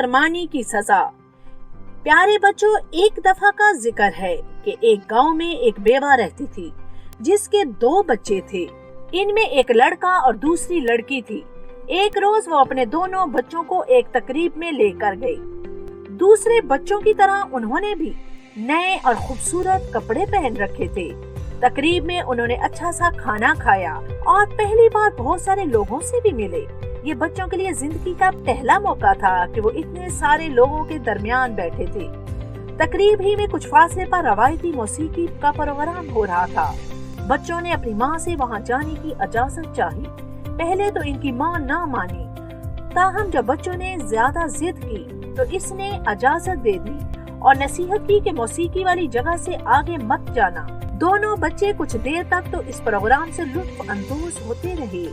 نافرमानी की सजा। प्यारे बच्चों, एक दफा का जिक्र है कि एक गांव में एक बेवा रहती थी जिसके 2 बच्चे थे। इनमें एक लड़का और दूसरी लड़की थी। एक रोज वो अपने दोनों बच्चों को एक तकरीब में लेकर गई। दूसरे बच्चों की तरह उन्होंने भी नए और खूबसूरत कपड़े पहन रखे थे। तकरीब में उन्होंने अच्छा सा खाना खाया और पहली बार बहुत सारे लोगों से भी मिले। ये बच्चों के लिए जिंदगी का पहला मौका था कि वो इतने सारे लोगों के दरमियान बैठे थे। तकरीब ही में कुछ फासले पर रवायती मौसीकी का प्रोग्राम हो रहा था। बच्चों ने अपनी माँ से वहाँ जाने की इजाजत चाही। पहले तो इनकी माँ ना मानी, ताहम जब बच्चों ने ज्यादा जिद की तो इसने इजाजत दे दी और नसीहत की कि मौसीकी वाली जगह से आगे मत जाना। दोनों बच्चे कुछ देर तक तो इस प्रोग्राम से लुत्फ अंदोज होते रहे,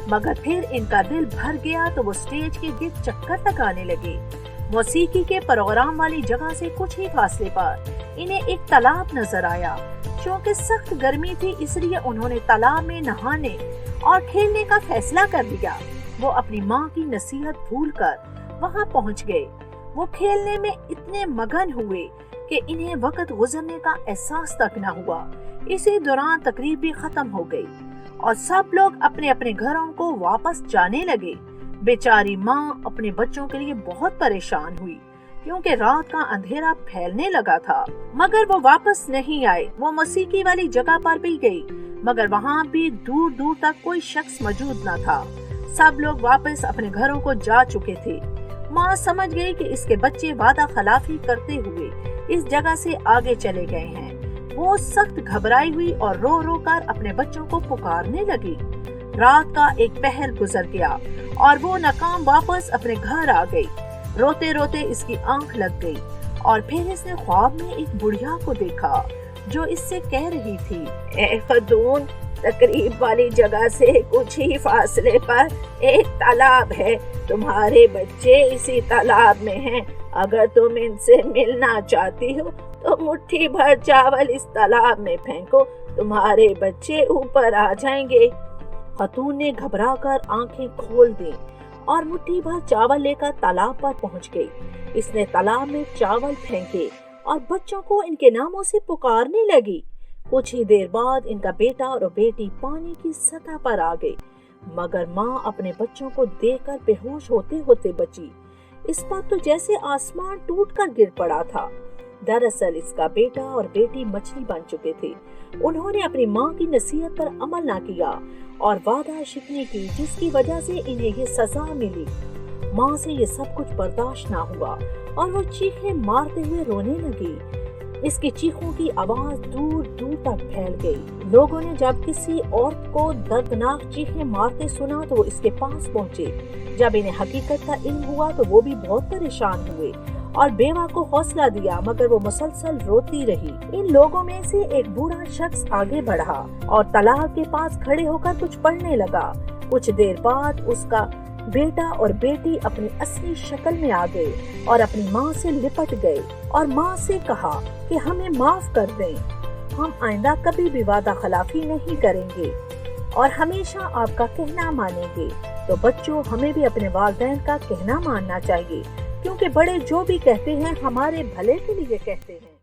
मगर फिर इनका दिल भर गया तो वो स्टेज के गिर्द चक्कर लगाने लगे। मौसीकी के प्रोग्राम वाली जगह से कुछ ही फासले पर इन्हें एक तालाब नजर आया। क्योंकि सख्त गर्मी थी इसलिए उन्होंने तालाब में नहाने और खेलने का फैसला कर लिया। वो अपनी माँ की नसीहत भूलकर वहाँ पहुँच गए। वो खेलने में इतने मगन हुए कि इन्हें वक्त गुजरने का एहसास तक न हुआ। इसी दौरान तकरीब भी खत्म हो गई और सब लोग अपने अपने घरों को वापस जाने लगे। बेचारी माँ अपने बच्चों के लिए बहुत परेशान हुई क्योंकि रात का अंधेरा फैलने लगा था, मगर वो वापस नहीं आए। वो मौसीकी वाली जगह पर भी गई, मगर वहाँ भी दूर दूर तक कोई शख्स मौजूद न था। सब लोग वापस अपने घरों को जा चुके थे। माँ समझ गई कि इसके बच्चे वादा खिलाफी करते हुए इस जगह से आगे चले गए हैं। वो सख्त घबराई हुई और रो रो कर अपने बच्चों को पुकारने लगी। रात का एक पहर गुजर गया और वो नाकाम वापस अपने घर आ गई। रोते रोते इसकी आंख लग गई और फिर इसने ख्वाब में एक बुढ़िया को देखा जो इससे कह रही थी, ए खतून, तकरीब वाली जगह से कुछ ही फासले पर एक तालाब है। तुम्हारे बच्चे इसी तालाब में हैं। अगर तुम इनसे मिलना चाहती हो तो मुट्ठी भर चावल इस तालाब में फेंको, तुम्हारे बच्चे ऊपर आ जाएंगे। खतून ने घबराकर आंखें खोल दी और मुट्ठी भर चावल लेकर तालाब पर पहुंच गई। इसने तालाब में चावल फेंके और बच्चों को इनके नामों से पुकारने लगी। कुछ ही देर बाद इनका बेटा और बेटी पानी की सतह पर आ गए, मगर माँ अपने बच्चों को देखकर बेहोश होते होते बची। इस पर तो जैसे आसमान टूट कर गिर पड़ा था। दरअसल इसका बेटा और बेटी मछली बन चुके थे। उन्होंने अपनी माँ की नसीहत पर अमल न किया और वादा शिकनी की, जिसकी वजह से इन्हें ये सजा मिली। माँ से ये सब कुछ बर्दाश्त ना हुआ और वो चीखें मारते हुए रोने लगी। इसकी चीखों की आवाज दूर दूर तक फैल गई। लोगों ने जब किसी औरत को दर्दनाक चीखें मारते सुना तो वो इसके पास पहुँचे। जब इन्हें हकीकत का इल्म हुआ तो वो भी बहुत परेशान हुए और बेवा को हौसला दिया, मगर वो मुसलसल रोती रही। इन लोगों में से एक बूढ़ा शख्स आगे बढ़ा और तालाब के पास खड़े होकर कुछ पढ़ने लगा। कुछ देर बाद उसका बेटा और बेटी अपनी असली शक्ल में आ गए और अपनी माँ से लिपट गए और माँ से कहा कि हमें माफ कर दें, हम आइंदा कभी भी वादा खिलाफी नहीं करेंगे और हमेशा आपका कहना मानेंगे। तो बच्चों, हमें भी अपने वालिदैन का कहना मानना चाहिए, क्योंकि बड़े जो भी कहते हैं हमारे भले के लिए कहते हैं।